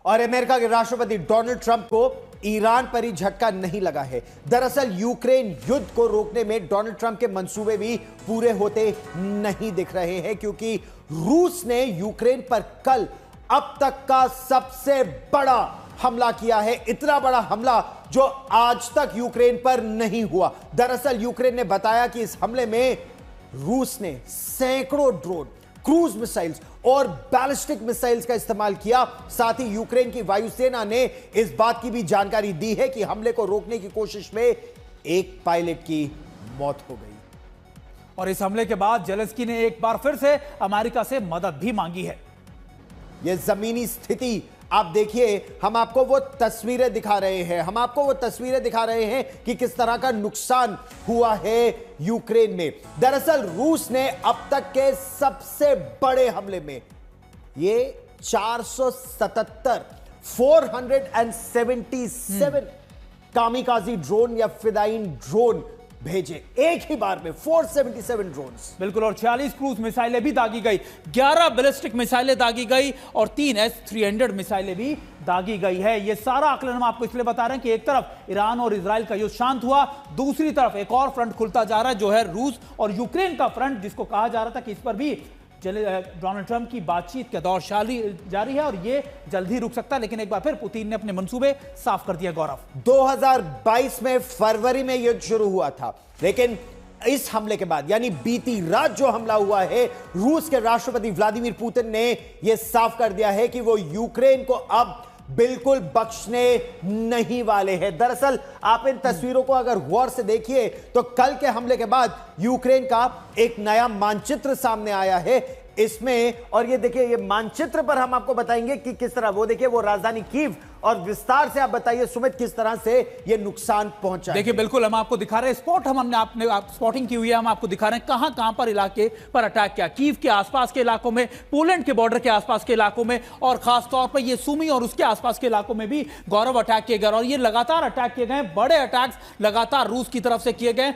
और अमेरिका के राष्ट्रपति डोनाल्ड ट्रंप को ईरान पर ही झटका नहीं लगा है। दरअसल यूक्रेन युद्ध को रोकने में डोनाल्ड ट्रंप के मंसूबे भी पूरे होते नहीं दिख रहे हैं, क्योंकि रूस ने यूक्रेन पर कल अब तक का सबसे बड़ा हमला किया है। इतना बड़ा हमला जो आज तक यूक्रेन पर नहीं हुआ। दरअसल यूक्रेन ने बताया कि इस हमले में रूस ने सैकड़ों ड्रोन, क्रूज मिसाइल्स और बैलिस्टिक मिसाइल्स का इस्तेमाल किया। साथ ही यूक्रेन की वायुसेना ने इस बात की भी जानकारी दी है कि हमले को रोकने की कोशिश में एक पायलट की मौत हो गई। और इस हमले के बाद जेलेंस्की ने एक बार फिर से अमेरिका से मदद भी मांगी है। यह जमीनी स्थिति आप देखिए, हम आपको वो तस्वीरें दिखा रहे हैं कि किस तरह का नुकसान हुआ है यूक्रेन में। दरअसल रूस ने अब तक के सबसे बड़े हमले में ये 477 कामिकाजी ड्रोन या फिदाइन ड्रोन भेजे एक ही बार में, 477 ड्रोन्स। बिल्कुल, और 46 क्रूज मिसाइलें भी दागी गई, 11 बैलिस्टिक मिसाइलें दागी गई और 3 S-300 मिसाइलें भी दागी गई है। यह सारा आकलन हम आपको इसलिए बता रहे हैं कि एक तरफ ईरान और इजराइल का युद्ध शांत हुआ, दूसरी तरफ एक और फ्रंट खुलता जा रहा है जो है रूस और यूक्रेन का फ्रंट, जिसको कहा जा रहा था कि इस पर भी डोनाल्ड ट्रंप की बातचीत का दौर जारी है और यह जल्द ही रुक सकता है। लेकिन एक बार फिर पुतिन ने अपने मंसूबे साफ कर दिया। गौरव, 2022 में फरवरी में युद्ध शुरू हुआ था, लेकिन इस हमले के बाद यानी बीती रात जो हमला हुआ है, रूस के राष्ट्रपति व्लादिमीर पुतिन ने यह साफ कर दिया है कि वो यूक्रेन को अब बिल्कुल बख्शने नहीं वाले हैं। दरअसल आप इन तस्वीरों को अगर गौर से देखिए तो कल के हमले के बाद यूक्रेन का एक नया मानचित्र सामने आया है इसमें, और ये देखिए, ये मानचित्र पर हम आपको बताएंगे कि किस तरह, वो देखिए वो राजधानी कीव, और विस्तार से आप बताइए सुमित किस तरह से ये नुकसान पहुंचा। देखिए बिल्कुल, हम आपको दिखा रहे हैं स्पॉट, हमने स्पॉटिंग की हुई है, हम आपको दिखा रहे हैं कहां पर इलाके पर अटैक किया। कीव के आसपास के इलाकों में, पोलैंड के बॉर्डर के आसपास के इलाकों में, और खासतौर पर ये सुमी और उसके आसपास के इलाकों में भी गौरव अटैक किए गए, और ये लगातार अटैक किए गए, बड़े अटैक्स लगातार रूस की तरफ से किए गए।